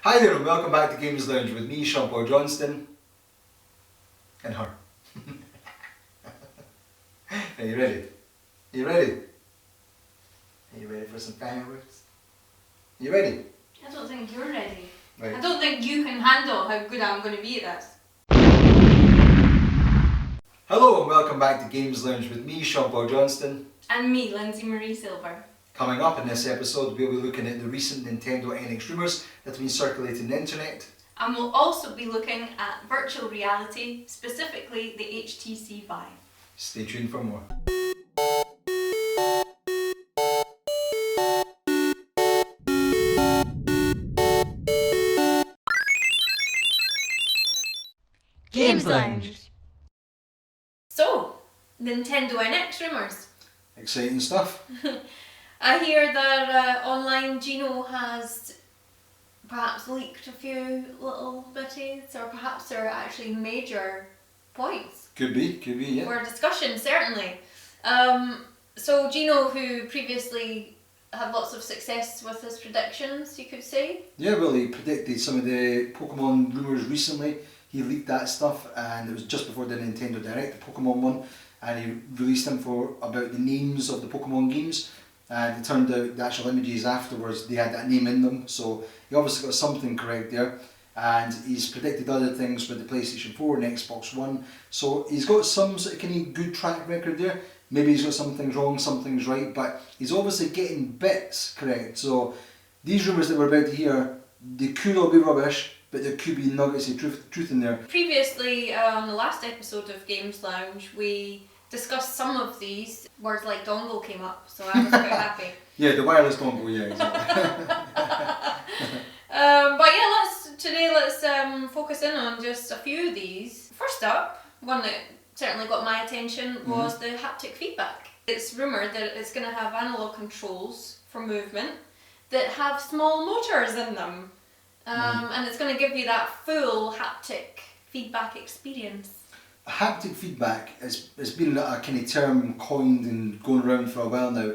Hi there and welcome back to Games Lounge with me, Sean Johnston, and her. Are you ready? Are you ready? Are you ready for some fireworks? Are you ready? I don't think you're ready. Right. I don't think you can handle how good I'm going to be at this. Hello and welcome back to Games Lounge with me, Sean Johnston. And me, Lindsay Marie Silver. Coming up in this episode, we'll be looking at the recent Nintendo NX rumours that have been circulating the internet. And we'll also be looking at virtual reality, specifically the HTC Vive. Stay tuned for more. Games Lounge. So, Nintendo NX rumours. Exciting stuff. I hear that online Gino has perhaps leaked a few little bitties, or perhaps they're actually major points. Could be, yeah. For discussion, certainly. So Gino, who previously had lots of success with his predictions, you could say. Yeah, well, he predicted some of the Pokemon rumours recently. He leaked that stuff, and it was just before the Nintendo Direct, the Pokemon one, and he released them for about the names of the Pokemon games. And it turned out the actual images afterwards, they had that name in them, so he obviously got something correct there. And he's predicted other things with the PlayStation 4 and Xbox One, so he's got some sort of kind of good track record there. Maybe he's got some things wrong, some things right, but he's obviously getting bits correct. So these rumours that we're about to hear, they could all be rubbish, but there could be nuggets of truth in there. Previously, on the last episode of Games Lounge, we discussed some of these. Words like dongle came up, so I was quite happy. Yeah, the wireless dongle, yeah, exactly. But yeah, let's focus in on just a few of these. First up, one that certainly got my attention was the haptic feedback. It's rumoured that it's going to have analog controls for movement that have small motors in them. And it's going to give you that full haptic feedback experience. Haptic feedback has been a kind of term coined and going around for a while now.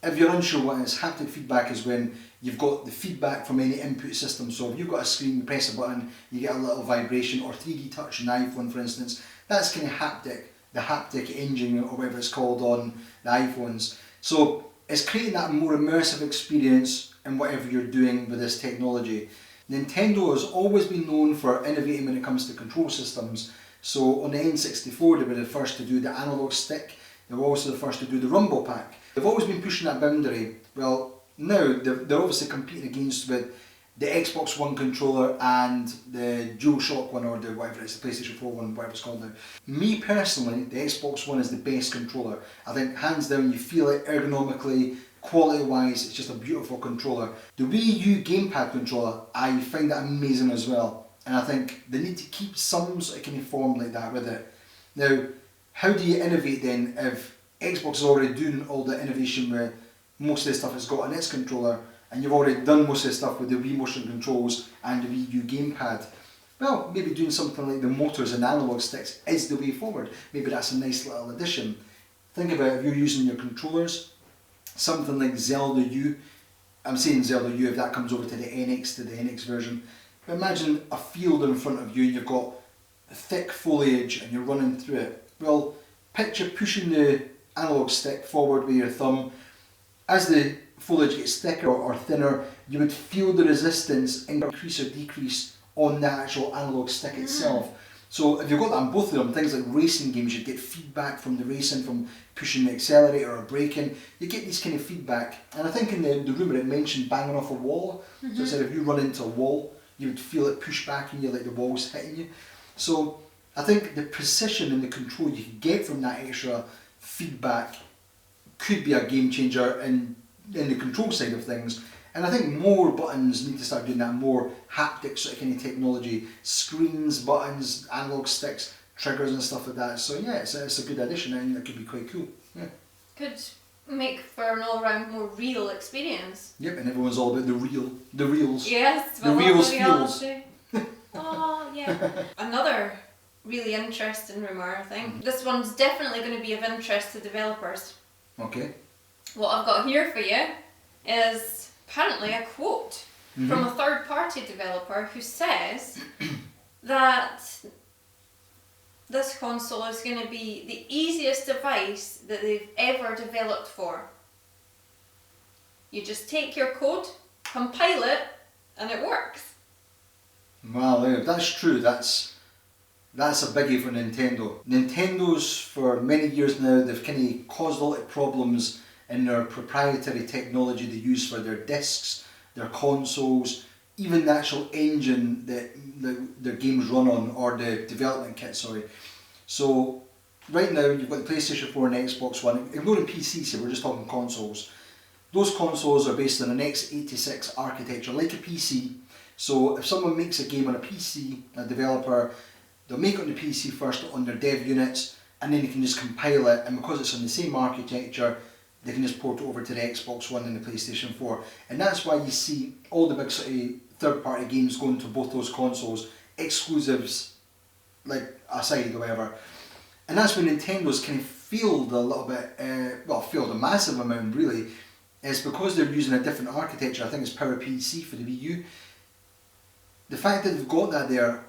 If you're unsure what it is, haptic feedback is when you've got the feedback from any input system. So if you've got a screen, you press a button, you get a little vibration, or 3D touch on the iPhone for instance. That's kind of haptic, the haptic engine or whatever it's called on the iPhones. So it's creating that more immersive experience in whatever you're doing with this technology. Nintendo has always been known for innovating when it comes to control systems. So on the N64 they were the first to do the analog stick, they were also the first to do the rumble pack. They've always been pushing that boundary. Well, now they're obviously competing against with the Xbox One controller and the DualShock one, or the whatever it's, the PlayStation 4 one, whatever it's called now. Me personally, the Xbox One is the best controller. I think hands down you feel it ergonomically, quality wise, it's just a beautiful controller. The WiiU gamepad controller, I find that amazing as well. And I think they need to keep some sort of kind of form like that with it. Now, how do you innovate then if Xbox is already doing all the innovation with most of the stuff it's got on its controller, and you've already done most of the stuff with the Wii motion controls and the WiiU gamepad? Well, maybe doing something like the motors and analog sticks is the way forward. Maybe that's a nice little addition. Think about if you're using your controllers, something like Zelda U. I'm saying Zelda U if that comes over to the NX version. But imagine a field in front of you and you've got thick foliage and you're running through it. Well, picture pushing the analog stick forward with your thumb. As the foliage gets thicker or thinner, you would feel the resistance increase or decrease on the actual analog stick itself. So if you've got that on both of them, things like racing games, you'd get feedback from the racing, from pushing the accelerator or braking. You get these kind of feedback. And I think in the rumour it mentioned banging off a wall. So it said if you run into a wall, you would feel it push back on you like the wall's hitting you. So I think the precision and the control you can get from that extra feedback could be a game changer in the control side of things. And I think more buttons need to start doing that, more haptic sort of kind of technology, screens, buttons, analog sticks, triggers and stuff like that. So yeah, it's a good addition and it could be quite cool. Yeah. Could make for an all-round more real experience. Yep, and everyone's all about the reals. Yes, the reals feels. Oh yeah. Another really interesting rumour, I think. This one's definitely going to be of interest to developers. Okay. What I've got here for you is apparently a quote from a third-party developer who says that this console is going to be the easiest device that they've ever developed for. You just take your code, compile it, and it works. Well, if that's true, that's a biggie for Nintendo. Nintendo's, for many years now, they've kind of caused a lot of problems in their proprietary technology they use for their discs, their consoles, even the actual engine that their games run on, or the development kit, sorry. So, right now, you've got the PlayStation 4 and Xbox One, ignoring PCs here, we're just talking consoles. Those consoles are based on an x86 architecture, like a PC. So if someone makes a game on a PC, a developer, they'll make it on the PC first on their dev units, and then they can just compile it, and because it's on the same architecture, they can just port it over to the Xbox One and the PlayStation 4. And that's why you see all the big sort of third-party games going to both those consoles, exclusives, like aside or whatever. And that's when Nintendo's kind of failed a little bit, failed a massive amount really, is because they're using a different architecture. I think it's PowerPC for the Wii U. The fact that they've got that there,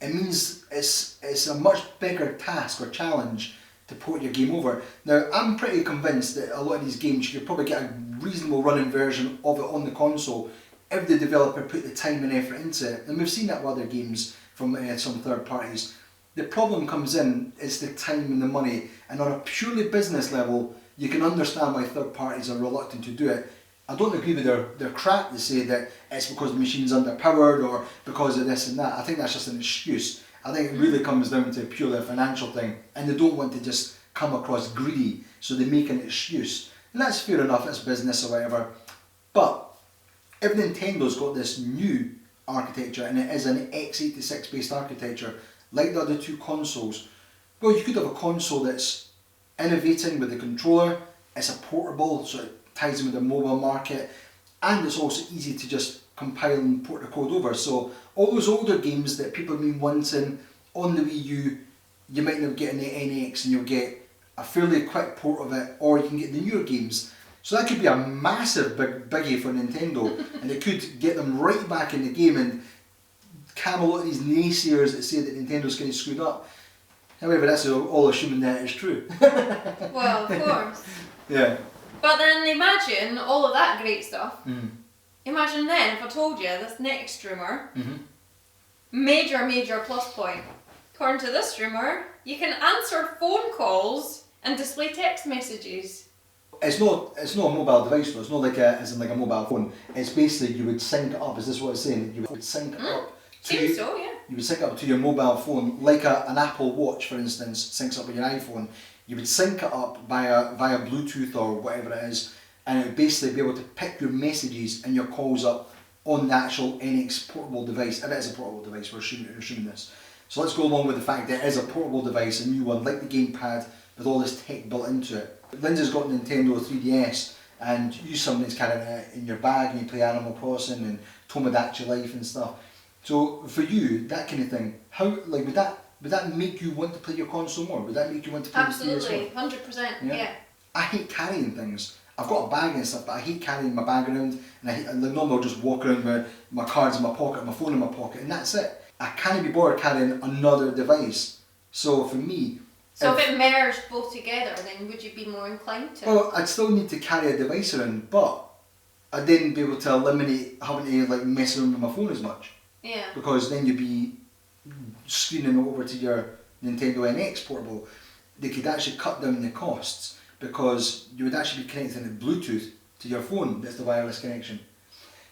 it means it's a much bigger task or challenge to port your game over. Now, I'm pretty convinced that a lot of these games, you could probably get a reasonable running version of it on the console if the developer put the time and effort into it. And we've seen that with other games from some third parties. The problem comes in is the time and the money, and on a purely business level, you can understand why third parties are reluctant to do it. I don't agree with their crap to say that it's because the machine's underpowered or because of this and that. I think that's just an excuse. I think it really comes down to purely a financial thing, and they don't want to just come across greedy, so they make an excuse. And that's fair enough, it's business or whatever. But if Nintendo's got this new architecture, and it is an x86 based architecture, like the other two consoles, well, you could have a console that's innovating with the controller, it's a portable, so it ties in with the mobile market, and it's also easy to just compile and port the code over. So all those older games that people have been wanting on the Wii U, you might now get in the NX and you'll get a fairly quick port of it, or you can get the newer games. So that could be a massive biggie for Nintendo, and it could get them right back in the game and calm a lot of these naysayers that say that Nintendo's getting screwed up. However, that's all assuming that is true. Well, of course. Yeah. But then imagine all of that great stuff. Imagine then if I told you this next rumour, major plus point. According to this rumour, you can answer phone calls and display text messages. It's not a mobile device though. It's not like as in like a mobile phone. It's basically you would sync it up. Is this what it's saying? You would sync it up. Seems so, yeah. You would sync it up to your mobile phone, like an Apple Watch, for instance, syncs up with your iPhone. You would sync it up via Bluetooth or whatever it is, and it would basically be able to pick your messages and your calls up on the actual NX portable device. If it is a portable device, we're assuming this. So let's go along with the fact that it is a portable device, a new one, like the gamepad, with all this tech built into it. Lindsay's got a Nintendo 3DS, and you somebody's carrying it in your bag, and you play Animal Crossing and Tomodachi Life and stuff. So for you, that kind of thing, how would that make you want to play your console more? Would that make you want to play the PS4? Absolutely, 100%. Yeah. I hate carrying things. I've got a bag and stuff, but I hate carrying my bag around, and normally I'll just walk around with my cards in my pocket, my phone in my pocket, and that's it. I can't be bothered carrying another device. So for me, so if it merged both together, then would you be more inclined to? Well, I'd still need to carry a device around, but I'd then be able to eliminate having to mess around with my phone as much. Yeah. Because then you'd be screening it over to your Nintendo NX portable. They could actually cut down the costs because you would actually be connecting the Bluetooth to your phone. That's the wireless connection.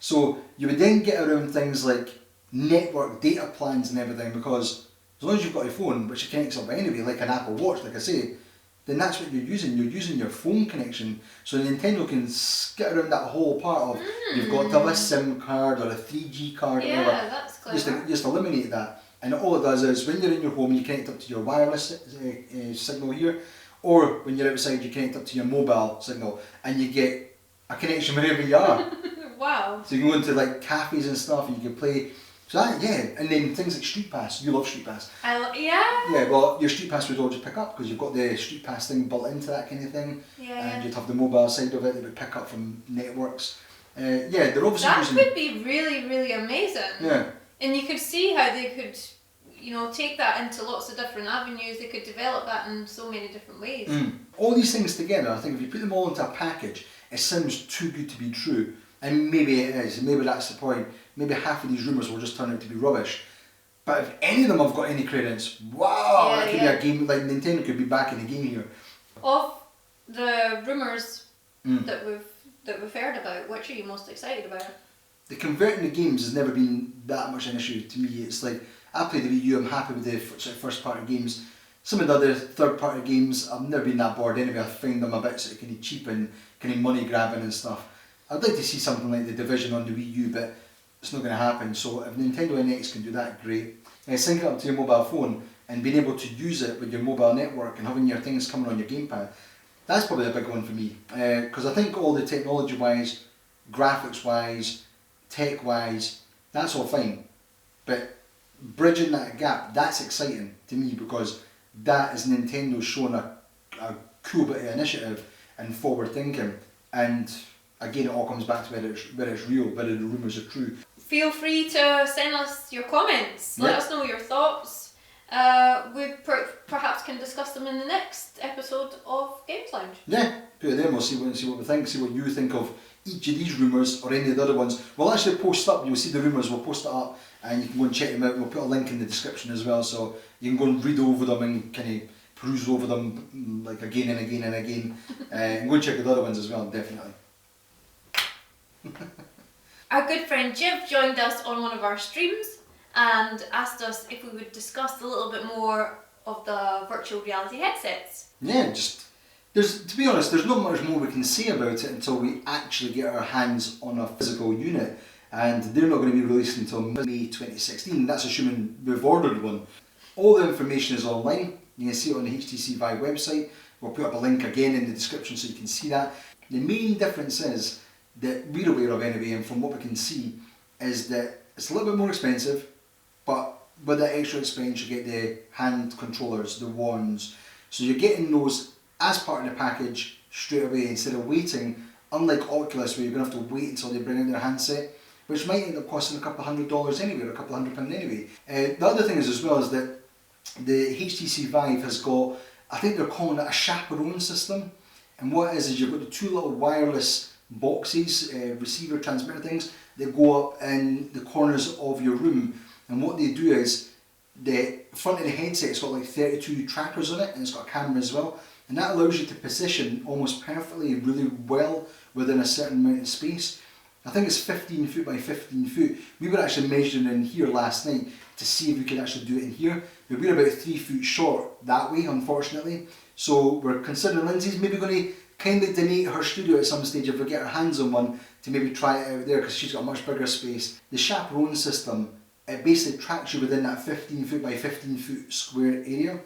So you would then get around things like network data plans and everything, because as long as you've got a phone which connects up anyway, like an Apple Watch, like I say, then that's what you're using. You're using your phone connection. So Nintendo can skit around that whole part of you've got to have a SIM card or a 3G card or whatever. Yeah, that's clever. Just eliminate that. And all it does is when you're in your home, you connect up to your wireless signal here, or when you're outside, you connect up to your mobile signal, and you get a connection wherever you are. Wow. So you can go into like cafes and stuff, and you can play. So that, yeah, and then things like Street Pass. You love Street Pass. Yeah. Yeah, well, your Street Pass would all just pick up because you've got the Street Pass thing built into that kind of thing. Yeah. And you'd have the mobile side of it that would pick up from networks. Yeah, they're obviously That using... could be really, really amazing. Yeah. And you could see how they could, you know, take that into lots of different avenues. They could develop that in so many different ways. All these things together, I think if you put them all into a package, it sounds too good to be true. And maybe it is, and maybe that's the point. Maybe half of these rumours will just turn out to be rubbish. But if any of them have got any credence, wow, that could be a game, like Nintendo could be back in the game here. Of the rumours that we've heard about, which are you most excited about? The converting the games has never been that much an issue to me. It's like, I play the Wii U, I'm happy with the first party games. Some of the other third party games, I've never been that bored anyway. I find them a bit sort of kind of cheap and kind of money grabbing and stuff. I'd like to see something like the Division on the Wii U, but it's not going to happen. So if Nintendo NX can do that, great. Sync it up to your mobile phone and being able to use it with your mobile network and having your things coming on your gamepad, that's probably a big one for me. Because I think all the technology wise, graphics wise, tech wise, that's all fine. But bridging that gap, that's exciting to me, because that is Nintendo showing a cool bit of initiative and forward thinking. And again, it all comes back to whether it's real, whether the rumours are true. Feel free to send us your comments. Let us know your thoughts. We perhaps can discuss them in the next episode of Games Lounge. Yeah, put it there and we'll see what we think, see what you think of each of these rumours or any of the other ones. We'll actually post up, you'll see the rumours, we'll post it up and you can go and check them out. We'll put a link in the description as well, so you can go and read over them and kind of peruse over them like again and again and again. And go and check the other ones as well, definitely. Our good friend Jiv joined us on one of our streams and asked us if we would discuss a little bit more of the virtual reality headsets. Yeah, to be honest, there's not much more we can say about it until we actually get our hands on a physical unit, and they're not going to be released until May 2016. That's assuming we've ordered one. All the information is online. You can see it on the HTC Vive website. We'll put up a link again in the description so you can see that. The main difference is that we're aware of anyway, and from what we can see, is that it's a little bit more expensive, but with that extra expense you get the hand controllers, the wands, so you're getting those as part of the package straight away instead of waiting, unlike Oculus where you're going to have to wait until they bring in their handset, which might end up costing a couple of $100 anyway, or a couple of £100 anyway. The other thing is as well is that the HTC Vive has got, I think they're calling it a chaperone system, and what it is you've got the two little wireless boxes, receiver transmitter things that go up in the corners of your room, and what they do is the front of the headset's got like 32 trackers on it, and it's got a camera as well, and that allows you to position almost perfectly really well within a certain amount of space. I think it's 15 foot by 15 foot. We were actually measuring in here last night to see if we could actually do it in here, but we're about 3 foot short that way, unfortunately. So we're considering Lindsay's maybe going to kindly donate her studio at some stage if we get our hands on one to maybe try it out there, because she's got a much bigger space. The chaperone system, it basically tracks you within that 15 foot by 15 foot square area,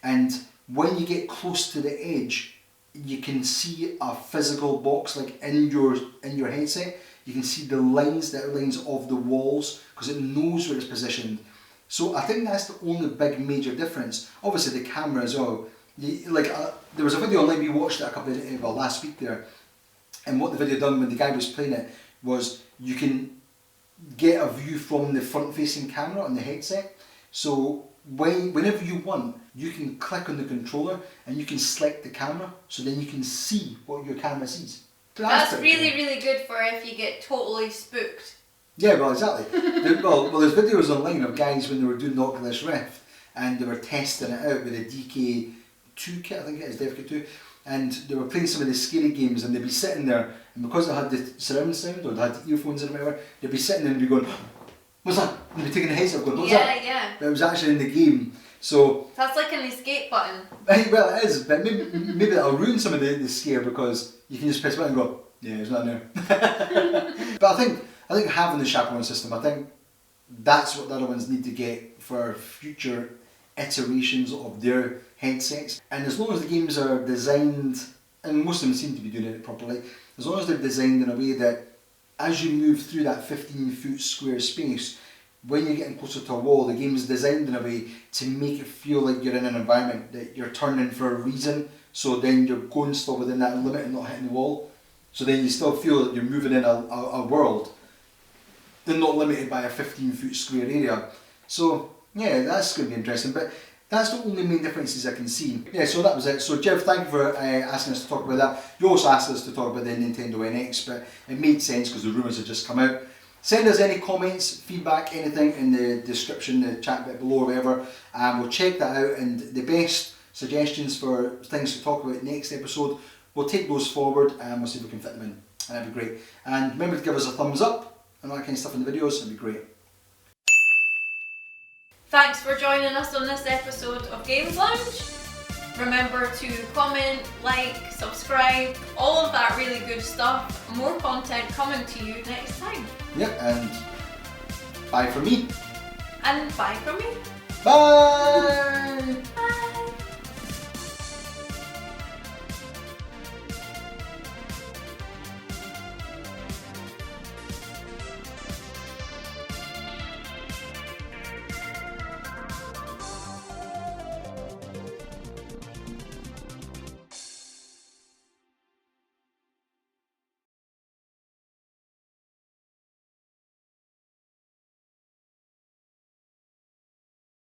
and when you get close to the edge you can see a physical box like in your headset. You can see the lines, the outlines of the walls, because it knows where it's positioned. So I think that's the only big major difference. Obviously the camera as well. There was a video online, we watched it last week there, and what the video done when the guy was playing it was you can get a view from the front facing camera on the headset. So whenever you want, you can click on the controller and you can select the camera, so then you can see what your camera sees. So that's really, really good for if you get totally spooked. Yeah, well, exactly. well, there's videos online of guys when they were doing the Oculus Rift and they were testing it out with a DK2 kit, I think it is, Dev Kit 2, and they were playing some of the scary games, and they'd be sitting there, and because they had the surround sound or they had the earphones in or whatever, they'd be sitting there and be going, "What's that?" And they'd be taking the headset going, "What's that?" Yeah. But it was actually in the game. So that's like an escape button. Well, it is, but maybe that'll ruin some of the scare, because you can just press a button and go, "Yeah, it's not there." But I think having the chaperone system, I think that's what the other ones need to get for future iterations of their headsets. And as long as the games are designed, and most of them seem to be doing it properly, as long as they're designed in a way that as you move through that 15 foot square space, when you're getting closer to a wall, the game is designed in a way to make it feel like you're in an environment that you're turning for a reason, so then you're going still within that limit and not hitting the wall. So then you still feel that you're moving in a world. They're not limited by a 15-foot square area. So yeah, that's going to be interesting. But that's the only main differences I can see. Yeah, so that was it. So Jeff, thank you for asking us to talk about that. You also asked us to talk about the Nintendo NX, but it made sense because the rumours had just come out. Send us any comments, feedback, anything in the description, the chat bit below or whatever, and we'll check that out. And the best suggestions for things to talk about next episode, we'll take those forward and we'll see if we can fit them in. And that'd be great. And remember to give us a thumbs up and all that kind of stuff in the videos, it'd be great. Thanks for joining us on this episode of Games Lounge. Remember to comment, like, subscribe, all of that really good stuff. More content coming to you next time. Yep, and bye from me. And bye from me. Bye! Bye!